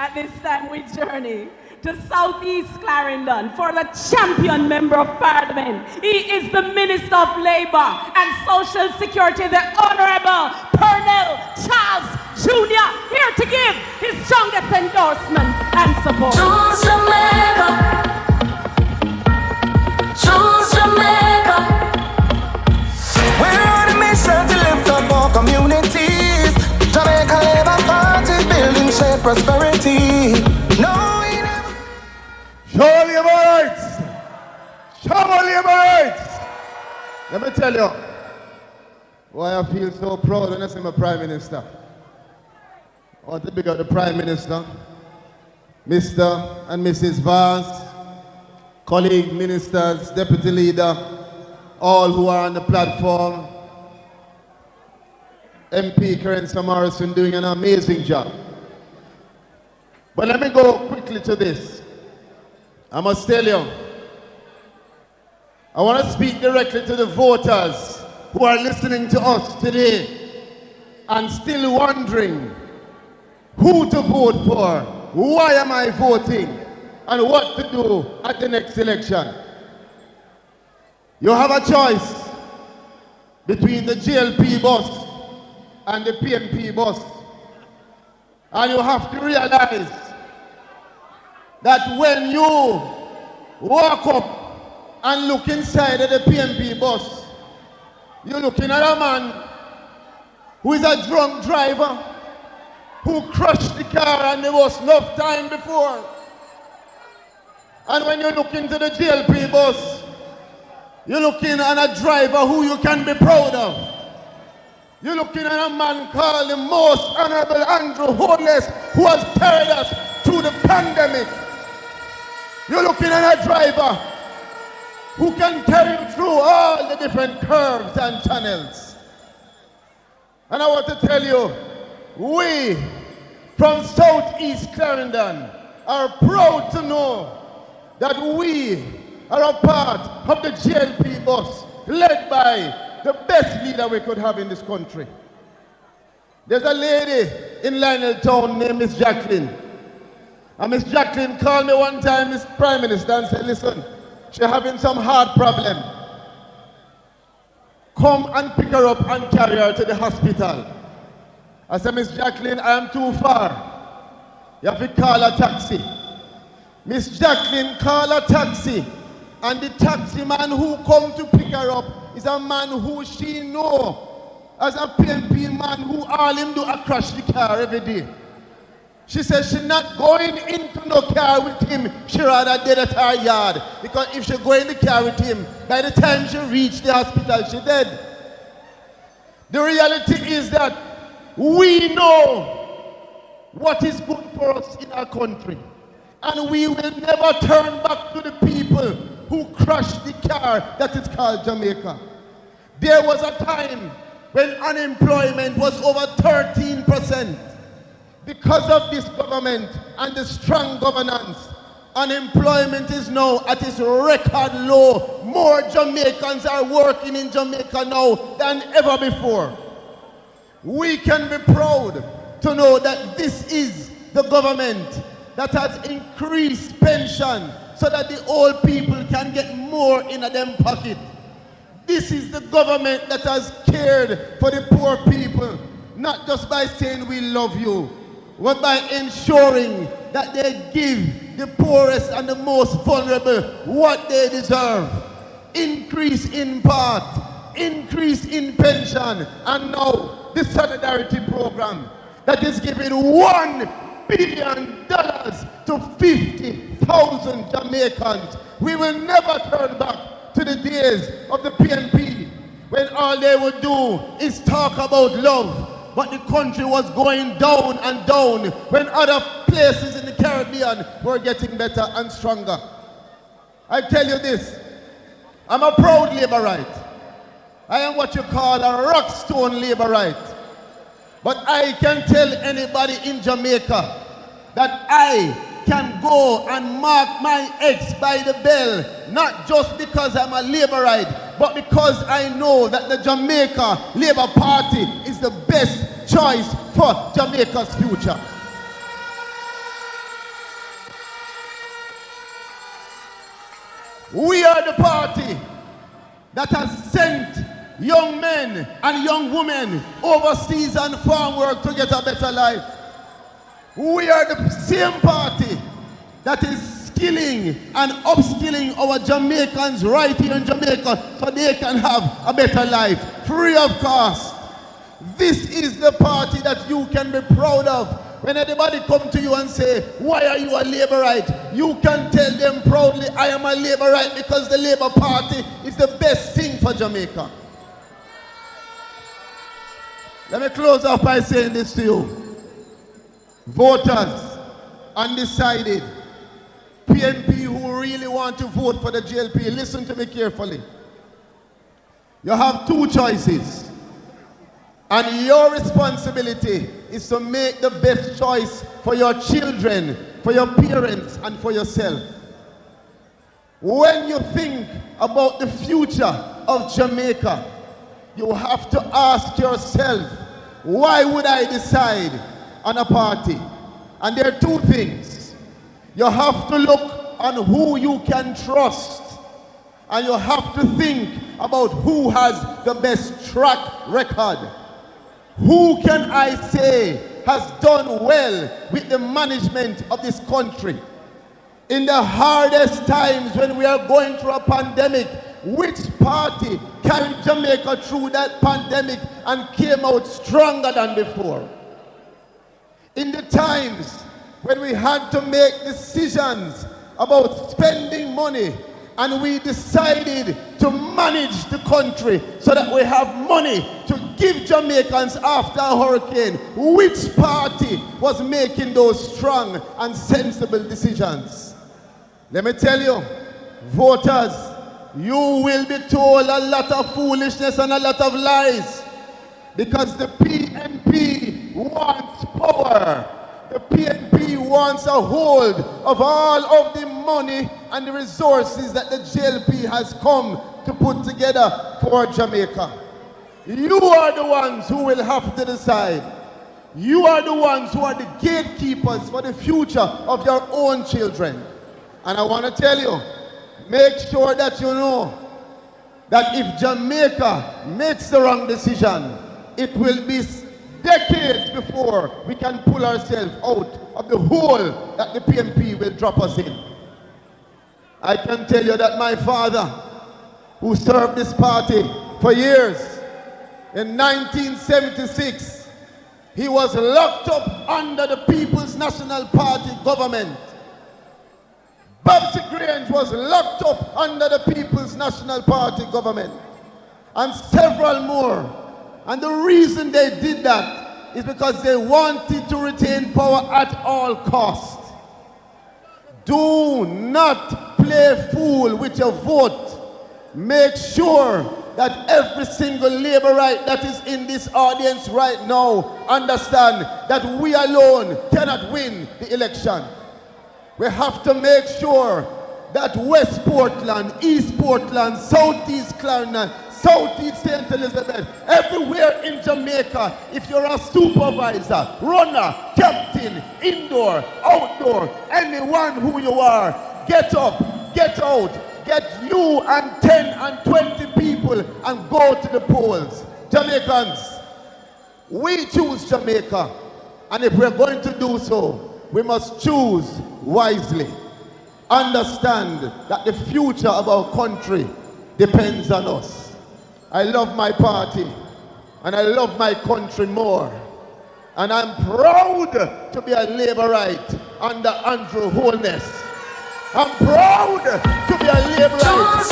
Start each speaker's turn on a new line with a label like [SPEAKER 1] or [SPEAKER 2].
[SPEAKER 1] At this time, we journey to Southeast Clarendon for the champion member of Parliament. He is the Minister of Labour and Social Security, the Honourable Pearnel Charles Jr., here to give his strongest endorsement and support.
[SPEAKER 2] Choose Jamaica. Choose Jamaica.
[SPEAKER 3] We're on a mission to lift up our communities. Jamaica Labour Party building shape prosperity. No, we never.
[SPEAKER 4] Show labor rights! Show labor rights! Let me tell you why I feel so proud when I see my Prime Minister. I want to big up the Prime Minister, Mr. and Mrs. Vance, colleague ministers, deputy leader, all who are on the platform. MP Karen Morrison doing an amazing job. But let me go quickly to this. I must tell you, I want to speak directly to the voters who are listening to us today and still wondering who to vote for, why am I voting, and what to do at the next election. You have a choice between the JLP bus and the PMP bus. And you have to realize that when you walk up and look inside of the PMP bus, you're looking at a man who is a drunk driver who crashed the car and there was no time before. And when you look into the JLP bus, you're looking at a driver who you can be proud of. You're looking at a man called the Most Honorable Andrew Holness, who has carried us through the pandemic. You're looking at a driver who can carry you through all the different curves and channels. And I want to tell you, we from Southeast Clarendon are proud to know that we are a part of the JLP bus led by the best leader we could have in this country. There's a lady in Lionel Town named Miss Jacqueline. And Miss Jacqueline called me one time, Miss Prime Minister, and said, listen, she's having some heart problem. Come and pick her up and carry her to the hospital. I said, Miss Jacqueline, I am too far. You have to call a taxi. Miss Jacqueline called a taxi. And the taxi man who come to pick her up is a man who she know as a PMP man who all him do a crash the car every day. She says she's not going into no car with him. She rather dead at her yard. Because if she go in the car with him, by the time she reach the hospital, she dead. The reality is that we know what is good for us in our country. And we will never turn back to the people who crashed the car that is called Jamaica. There was a time when unemployment was over 13%. Because of this government and the strong governance, unemployment is now at its record low. More Jamaicans are working in Jamaica now than ever before. We can be proud to know that this is the government that has increased pension so that the old people can get more in them pocket. This is the government that has cared for the poor people, not just by saying we love you, but by ensuring that they give the poorest and the most vulnerable what they deserve. Increase in part, increase in pension, and now the solidarity program that is giving $1 billion to 50,000 Jamaicans. We will never turn back to the days of the PNP when all they would do is talk about love. But the country was going down and down when other places in the Caribbean were getting better and stronger. I tell you this, I'm a proud Labourite. I am what you call a rock stone Labourite. But I can tell anybody in Jamaica that I can go and mark my X by the bell, not just because I'm a Labourite, but because I know that the Jamaica Labour Party is the best choice for Jamaica's future. We are the party that has sent young men and young women overseas and farm work to get a better life. We are the same party that is skilling and upskilling our Jamaicans right here in Jamaica so they can have a better life, free of cost. This is the party that you can be proud of. When anybody come to you and say, why are you a Labourite? You can tell them proudly, I am a Labourite because the Labour Party is the best thing for Jamaica. Let me close off by saying this to you. Voters, undecided, PNP who really want to vote for the JLP, listen to me carefully. You have two choices. And your responsibility is to make the best choice for your children, for your parents, and for yourself. When you think about the future of Jamaica, you have to ask yourself, why would I decide on a party? And there are two things. You have to look on who you can trust, and you have to think about who has the best track record. Who can I say has done well with the management of this country? In the hardest times when we are going through a pandemic, which party carried Jamaica through that pandemic and came out stronger than before? In the times when we had to make decisions about spending money, and we decided to manage the country so that we have money to give Jamaicans after a hurricane, which party was making those strong and sensible decisions? Let me tell you, voters, you will be told a lot of foolishness and a lot of lies, because the PNP wants power. The PNP wants a hold of all of the money and the resources that the JLP has come to put together for Jamaica. You are the ones who will have to decide. You are the ones who are the gatekeepers for the future of your own children. And I want to tell you, make sure that you know that if Jamaica makes the wrong decision, it will be decades before we can pull ourselves out of the hole that the PNP will drop us in. I can tell you that my father, who served this party for years, in 1976, he was locked up under the People's National Party government. Babsy Grange was locked up under the People's National Party government, and several more. And the reason they did that is because they wanted to retain power at all costs. Do not play fool with your vote. Make sure that every single Labourite that is in this audience right now understand that we alone cannot win the election. We have to make sure that West Portland, East Portland, Southeast Clarendon, Southeast St. Elizabeth, everywhere in Jamaica, if you're a supervisor, runner, captain, indoor, outdoor, anyone who you are, get up, get out, get you and 10 and 20 people and go to the polls. Jamaicans, we choose Jamaica, and if we're going to do so, we must choose wisely. Understand that the future of our country depends on us. I love my party, and I love my country more. And I'm proud to be a Labourite under Andrew Holness. I'm proud to be a Labourite